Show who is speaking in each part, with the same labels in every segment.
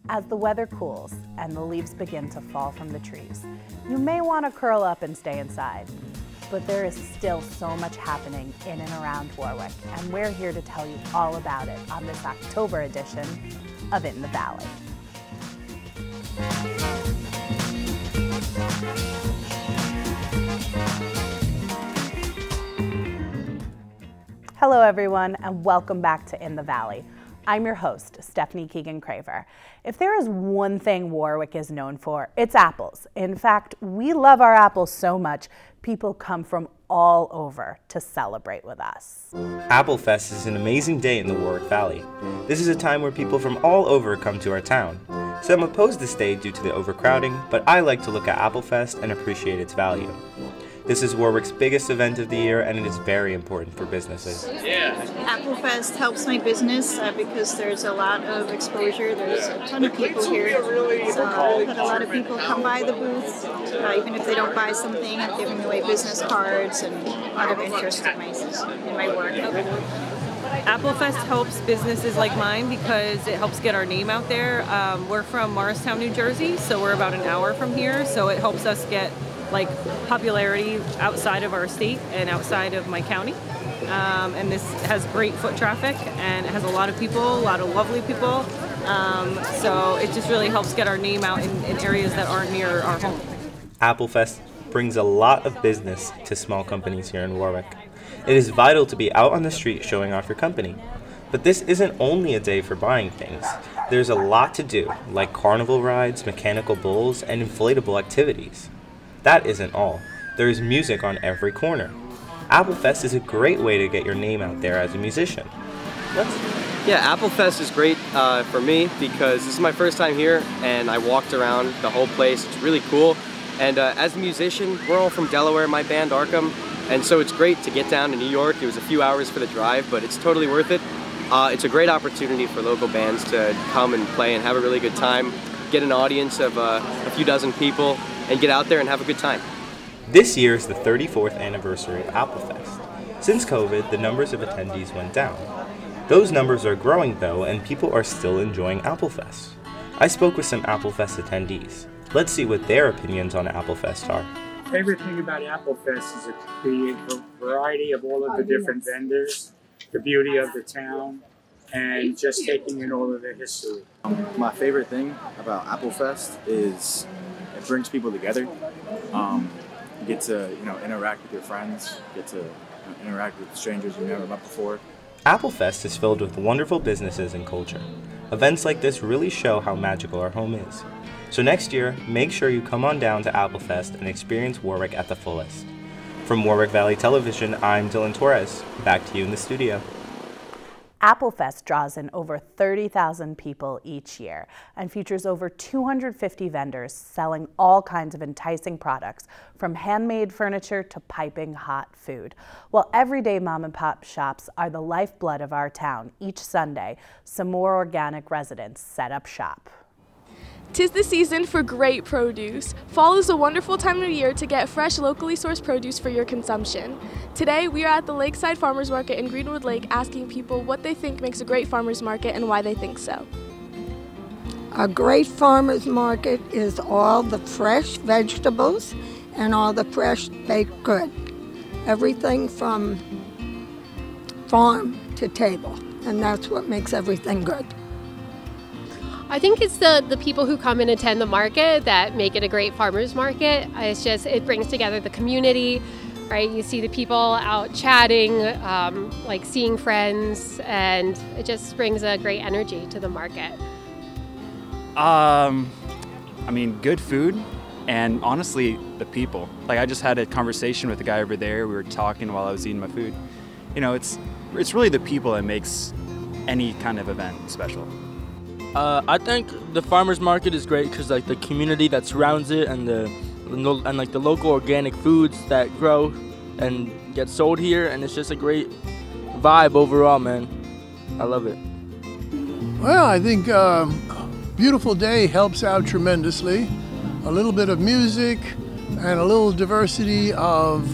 Speaker 1: As the weather cools and the leaves begin to fall from the trees, you may want to curl up and stay inside. But there is still so much happening in and around Warwick, and we're here to tell you all about it on this October edition of In the Valley. Hello everyone, and welcome back to In the Valley. I'm your host, Stephanie Keegan-Craver. If there is one thing Warwick is known for, it's apples. In fact, we love our apples so much, people come from all over to celebrate with us.
Speaker 2: Applefest is an amazing day in the Warwick Valley. This is a time where people from all over come to our town. Some oppose this day due to the overcrowding, but I like to look at Applefest and appreciate its value. This is Warwick's biggest event of the year, and it is very important for businesses.
Speaker 3: Applefest helps my business because there's a lot of exposure. There's a ton of people here. But a lot of people come by the booth, even if they don't buy something. I'm giving away business cards and a lot of interest in my work.
Speaker 4: Applefest helps businesses like mine because it helps get our name out there. We're from Morristown, New Jersey, so we're about an hour from here, so it helps us get popularity outside of our state and outside of my county. And this has great foot traffic, and it has a lot of people, a lot of lovely people. So it just really helps get our name out in areas that aren't near our home.
Speaker 2: Applefest brings a lot of business to small companies here in Warwick. It is vital to be out on the street showing off your company. But this isn't only a day for buying things. There's a lot to do, like carnival rides, mechanical bulls, and inflatable activities. That isn't all. There is music on every corner. Applefest is a great way to get your name out there as a musician.
Speaker 5: Yeah, Applefest is great for me because this is my first time here and I walked around the whole place. It's really cool. And as a musician, we're all from Delaware, my band Arkham, and so it's great to get down to New York. It was a few hours for the drive, but it's totally worth it. It's a great opportunity for local bands to come and play and have a really good time, get an audience of a few dozen people, and get out there and have a good time.
Speaker 2: This year is the 34th anniversary of Applefest. Since COVID, the numbers of attendees went down. Those numbers are growing though, and people are still enjoying Applefest. I spoke with some Applefest attendees. Let's see what their opinions on Applefest are.
Speaker 6: Favorite thing about Applefest is the variety of all of the different vendors, the beauty of the town, and just taking in all of the history.
Speaker 7: My favorite thing about Applefest is it brings people together. You get to interact with your friends, get to interact with strangers you've never met before.
Speaker 2: Applefest is filled with wonderful businesses and culture. Events like this really show how magical our home is. So next year, make sure you come on down to Applefest and experience Warwick at the fullest. From Warwick Valley Television, I'm Dylan Torres. Back to you in the studio.
Speaker 1: Applefest draws in over 30,000 people each year and features over 250 vendors selling all kinds of enticing products, from handmade furniture to piping hot food. While everyday mom and pop shops are the lifeblood of our town, each Sunday, some more organic residents set up shop.
Speaker 8: 'Tis the season for great produce. Fall is a wonderful time of year to get fresh, locally sourced produce for your consumption. Today, we are at the Lakeside Farmers Market in Greenwood Lake asking people what they think makes a great farmers market and why they think so.
Speaker 9: A great farmers market is all the fresh vegetables and all the fresh baked goods. Everything from farm to table, and that's what makes everything good.
Speaker 10: I think it's the people who come and attend the market that make it a great farmers market. It brings together the community, right? You see the people out chatting, seeing friends, and it just brings a great energy to the market.
Speaker 11: Good food, and honestly, the people. I just had a conversation with a guy over there. We were talking while I was eating my food. It's really the people that makes any kind of event special.
Speaker 12: I think the farmers market is great because the community that surrounds it and the local organic foods that grow and get sold here, and it's just a great vibe overall, man. I love it.
Speaker 13: Well, I think beautiful day helps out tremendously. A little bit of music and a little diversity of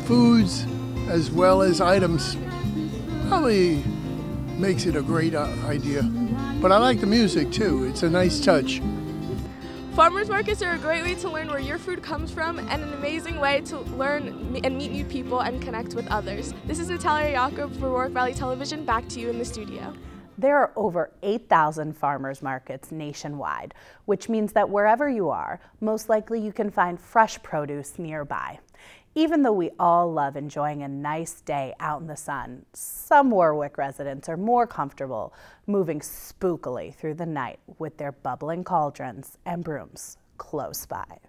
Speaker 13: foods as well as items probably makes it a great idea. but I like the music too. It's a nice touch.
Speaker 8: Farmers markets are a great way to learn where your food comes from and an amazing way to learn and meet new people and connect with others. This is Natalia Jakob for Warwick Valley Television. Back to you in the studio.
Speaker 1: There are over 8,000 farmers markets nationwide, which means that wherever you are, most likely you can find fresh produce nearby. Even though we all love enjoying a nice day out in the sun, some Warwick residents are more comfortable moving spookily through the night with their bubbling cauldrons and brooms close by.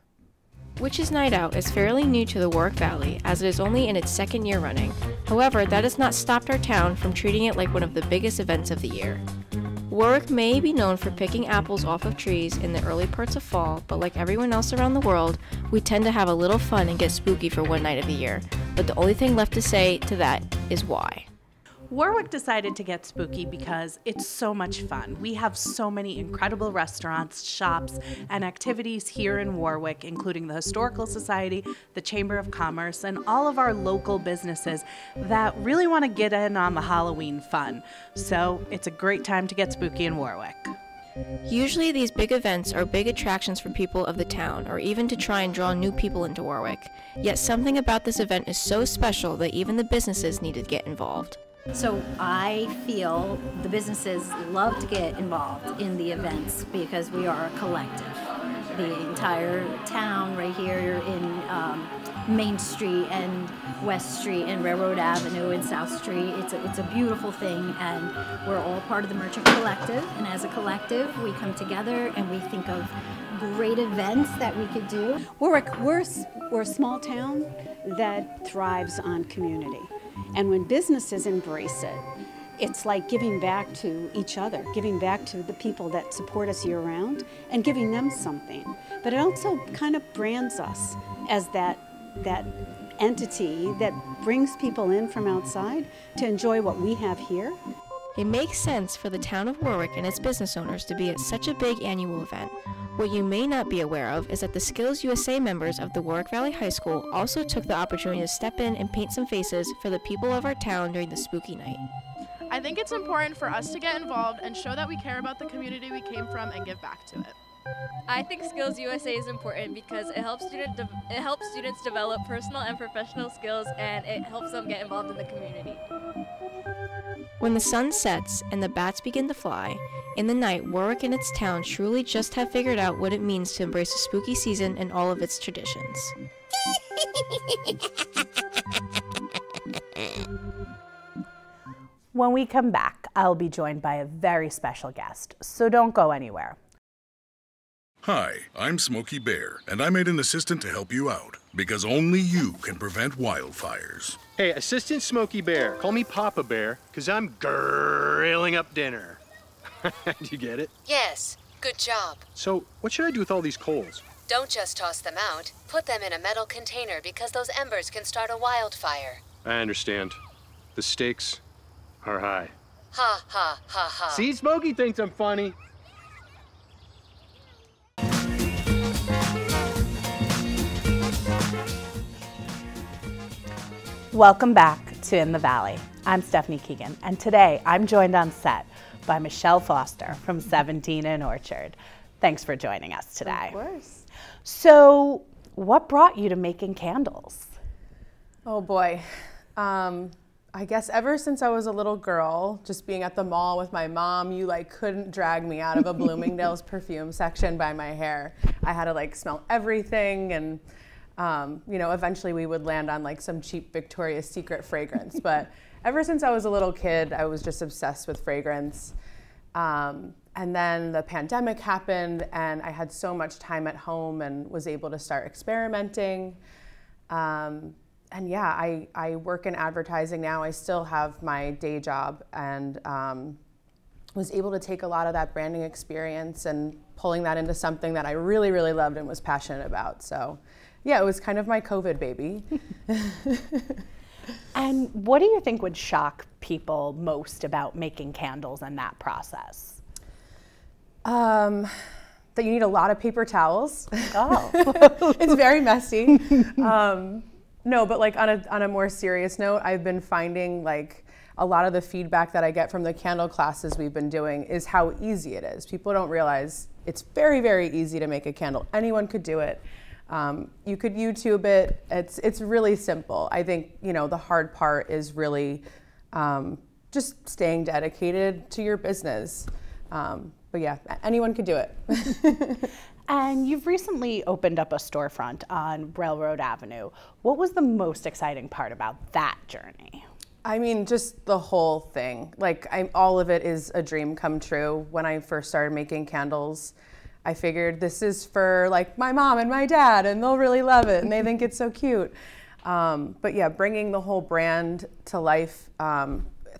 Speaker 14: Witches' Night Out is fairly new to the Warwick Valley, as it is only in its second year running. However, that has not stopped our town from treating it like one of the biggest events of the year. Warwick may be known for picking apples off of trees in the early parts of fall, but like everyone else around the world, we tend to have a little fun and get spooky for one night of the year. But the only thing left to say to that is why.
Speaker 1: Warwick decided to get spooky because it's so much fun. We have so many incredible restaurants, shops, and activities here in Warwick, including the Historical Society, the Chamber of Commerce, and all of our local businesses that really want to get in on the Halloween fun. So it's a great time to get spooky in Warwick.
Speaker 14: Usually these big events are big attractions for people of the town, or even to try and draw new people into Warwick. Yet something about this event is so special that even the businesses need to get involved.
Speaker 15: So I feel the businesses love to get involved in the events because we are a collective. The entire town right here in Main Street and West Street and Railroad Avenue and South Street, it's a beautiful thing, and we're all part of the Merchant Collective, and as a collective we come together and we think of great events that we could do.
Speaker 16: Warwick, we're a small town that thrives on community. And when businesses embrace it, it's like giving back to each other, giving back to the people that support us year-round and giving them something. But it also kind of brands us as that entity that brings people in from outside to enjoy what we have here.
Speaker 14: It makes sense for the town of Warwick and its business owners to be at such a big annual event. What you may not be aware of is that the Skills USA members of the Warwick Valley High School also took the opportunity to step in and paint some faces for the people of our town during the spooky night.
Speaker 8: I think it's important for us to get involved and show that we care about the community we came from and give back to it.
Speaker 17: I think Skills USA is important because it helps students develop personal and professional skills, and it helps them get involved in the community.
Speaker 14: When the sun sets and the bats begin to fly, in the night, Warwick and its town truly just have figured out what it means to embrace the spooky season and all of its traditions.
Speaker 1: When we come back, I'll be joined by a very special guest, so don't go anywhere.
Speaker 18: Hi, I'm Smokey Bear, and I made an assistant to help you out, because only you can prevent wildfires.
Speaker 19: Hey, Assistant Smokey Bear, call me Papa Bear, because I'm grilling up dinner. Do you get it?
Speaker 20: Yes, good job.
Speaker 19: So, what should I do with all these coals?
Speaker 20: Don't just toss them out. Put them in a metal container because those embers can start a wildfire.
Speaker 19: I understand. The stakes are high.
Speaker 20: Ha, ha, ha, ha.
Speaker 19: See, Smokey thinks I'm funny.
Speaker 1: Welcome back to In the Valley. I'm Stephanie Keegan, and today I'm joined on set by Michelle Foster from 17 and Orchard. Thanks for joining us today.
Speaker 21: Of course.
Speaker 1: So, what brought you to making candles?
Speaker 21: Oh boy. I guess ever since I was a little girl, just being at the mall with my mom, you couldn't drag me out of a Bloomingdale's perfume section by my hair. I had to smell everything, and eventually we would land on some cheap Victoria's Secret fragrance. But ever since I was a little kid, I was just obsessed with fragrance. And then the pandemic happened, and I had so much time at home and was able to start experimenting. And yeah, I work in advertising now. I still have my day job, and was able to take a lot of that branding experience and pulling that into something that I really, really loved and was passionate about. So yeah, it was kind of my COVID baby.
Speaker 1: And what do you think would shock people most about making candles and that process?
Speaker 21: That you need a lot of paper towels.
Speaker 1: Oh.
Speaker 21: It's very messy. No, but on a more serious note, I've been finding a lot of the feedback that I get from the candle classes we've been doing is how easy it is. People don't realize it's very, very easy to make a candle. Anyone could do it. You could YouTube it. It's really simple. I think, you know, the hard part is really just staying dedicated to your business. But yeah, anyone could do it.
Speaker 1: And you've recently opened up a storefront on Railroad Avenue. What was the most exciting part about that journey?
Speaker 21: I mean, just the whole thing. Like, all of it is a dream come true. When I first started making candles, I figured this is for like my mom and my dad, and they'll really love it, and they think it's so cute. But yeah, bringing the whole brand to life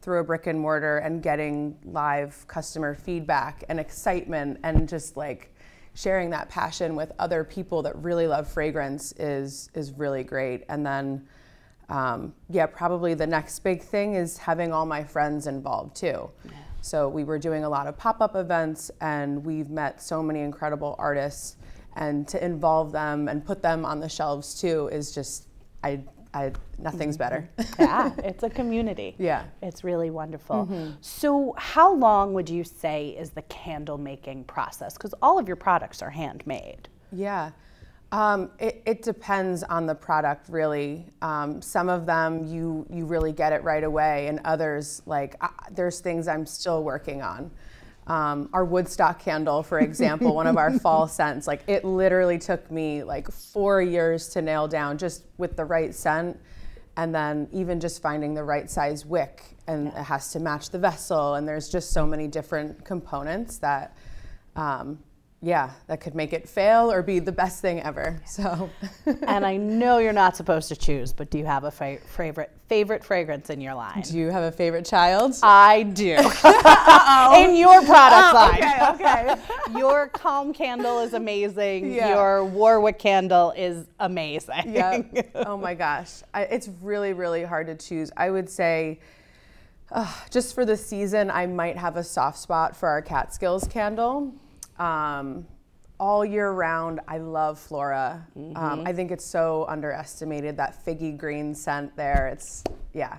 Speaker 21: through a brick and mortar and getting live customer feedback and excitement and just like sharing that passion with other people that really love fragrance is really great. And then, yeah, probably the next big thing is having all my friends involved too. Yeah. So we were doing a lot of pop-up events, and we've met so many incredible artists, and to involve them and put them on the shelves too is just, nothing's better.
Speaker 1: Yeah, it's a community. Yeah. It's really wonderful. So how long would you say is the candle making process? Because all of your products are handmade.
Speaker 21: Yeah. It depends on the product, really. Some of them you really get it right away, and others, like, there's things I'm still working on. Our Woodstock candle, for example, one of our fall scents, like, it literally took me like 4 years to nail down just with the right scent, and then even just finding the right size wick, and it has to match the vessel, and there's just so many different components that yeah, that could make it fail or be the best thing ever. So,
Speaker 1: and I know you're not supposed to choose, but do you have a favorite fragrance in your line?
Speaker 21: Do you have a favorite child?
Speaker 1: I do. In your product line. Okay. Your Calm candle is amazing. Yeah. Your Warwick candle is amazing.
Speaker 21: Yeah. Oh my gosh, it's really, really hard to choose. I would say, just for the season, I might have a soft spot for our Catskills candle. All year round, I love Flora. I think it's so underestimated, that figgy green scent there. It's, yeah,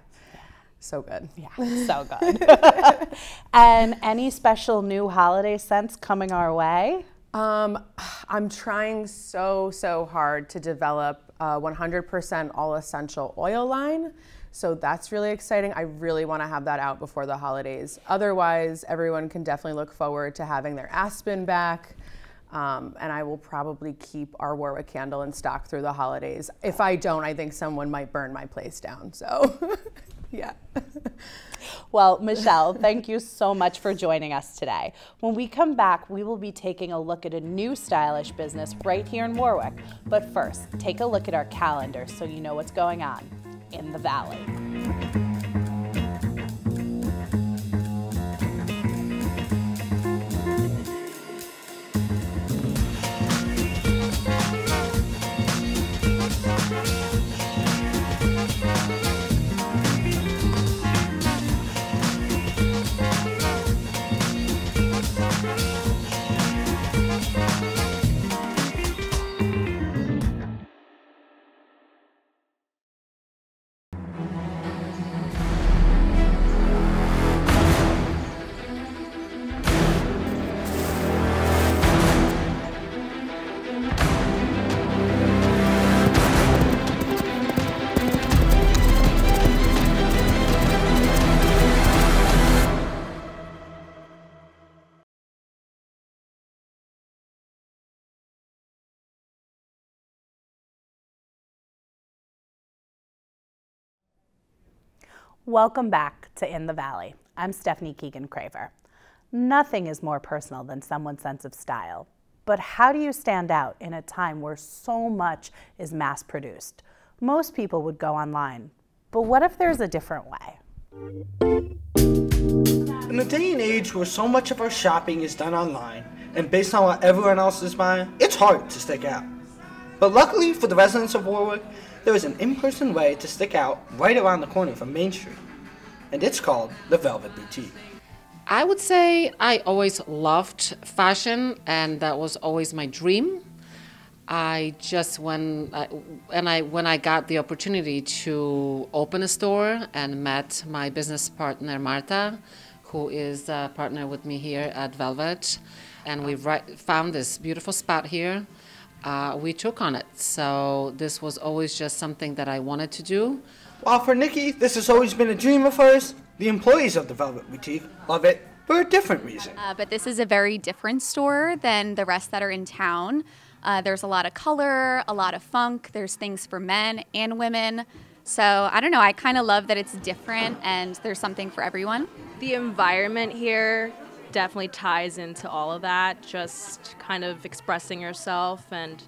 Speaker 21: so good.
Speaker 1: Yeah, it's so good. And any special new holiday scents coming our way?
Speaker 21: I'm trying so hard to develop a 100% all essential oil line. So that's really exciting. I really want to have that out before the holidays. Otherwise, everyone can definitely look forward to having their Aspen back. And I will probably keep our Warwick candle in stock through the holidays. If I don't, I think someone might burn my place down. So, yeah.
Speaker 1: Well, Michelle, thank you so much for joining us today. When we come back, we will be taking a look at a new stylish business right here in Warwick. But first, take a look at our calendar so you know what's going on in the Valley. Welcome back to In the Valley. I'm Stephanie Keegan-Craver. Nothing is more personal than someone's sense of style. But how do you stand out in a time where so much is mass-produced? Most people would go online. But what if there's a different way?
Speaker 3: In a day and age where so much of our shopping is done online and based on what everyone else is buying, it's hard to stick out. But luckily for the residents of Warwick, there is an in-person way to stick out right around the corner from Main Street, and it's called the Velvet Boutique.
Speaker 22: I would say I always loved fashion, and that was always my dream.
Speaker 4: I just when I got the opportunity to open a store and met my business partner Marta, who is a partner with me here at Velvet, and we found this beautiful spot here. We took on it. So this was always just something that I wanted to do.
Speaker 3: While for Nikki, this has always been a dream of hers, the employees of the Velvet Boutique love it for a different reason.
Speaker 22: But this is a very different store than the rest that are in town. There's a lot of color, a lot of funk. There's things for men and women. So I don't know, I kind of love that it's different and there's something for everyone.
Speaker 23: The environment here definitely ties into all of that, just kind of expressing yourself and,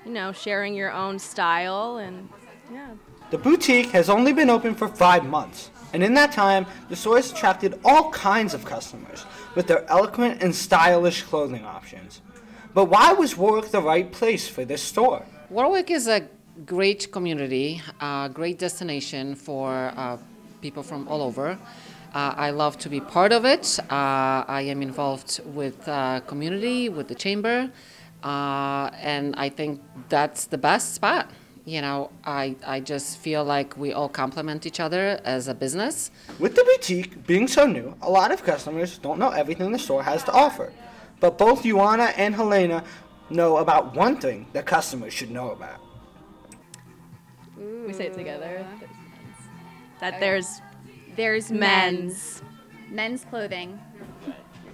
Speaker 23: you know, sharing your own style and, yeah.
Speaker 3: The boutique has only been open for 5 months, and in that time, the store has attracted all kinds of customers with their eloquent and stylish clothing options. But why was Warwick the right place for this store?
Speaker 4: Warwick is a great community, a great destination for people from all over. I love to be part of it. I am involved with community, with the chamber, and I think that's the best spot. You know, I just feel like we all complement each other as a business.
Speaker 3: With the boutique being so new, a lot of customers don't know everything the store has to offer. But both Ioana and Helena know about one thing that customers should know about.
Speaker 23: We say it together. That
Speaker 22: There's
Speaker 23: men's.
Speaker 22: Men's clothing.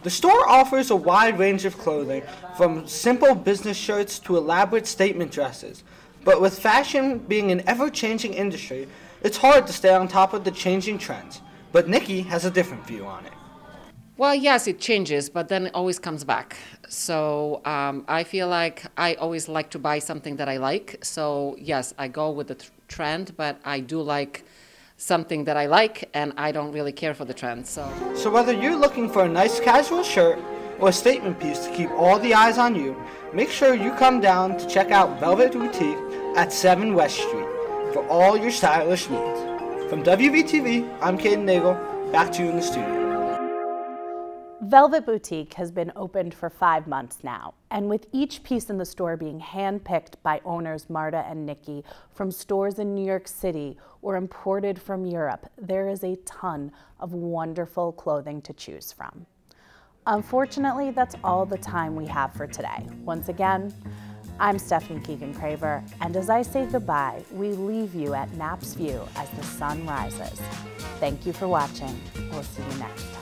Speaker 3: The store offers a wide range of clothing, from simple business shirts to elaborate statement dresses. But with fashion being an ever-changing industry, it's hard to stay on top of the changing trends. But Nikki has a different view on it.
Speaker 4: Well, yes, it changes, but then it always comes back. So I feel like I always like to buy something that I like. So yes, I go with the trend, but I do like something that I like, and I don't really care for the trend. So
Speaker 3: whether you're looking for a nice casual shirt or a statement piece to keep all the eyes on you, make sure you come down to check out Velvet Boutique at 7 West Street for all your stylish needs. From WVTV, I'm Caden Nagel. Back to you in the studio.
Speaker 1: Velvet Boutique has been opened for 5 months now, and with each piece in the store being handpicked by owners Marta and Nikki from stores in New York City or imported from Europe, there is a ton of wonderful clothing to choose from. Unfortunately, that's all the time we have for today. Once again, I'm Stephanie Keegan-Craver, and as I say goodbye, we leave you at Knapp's View as the sun rises. Thank you for watching. We'll see you next time.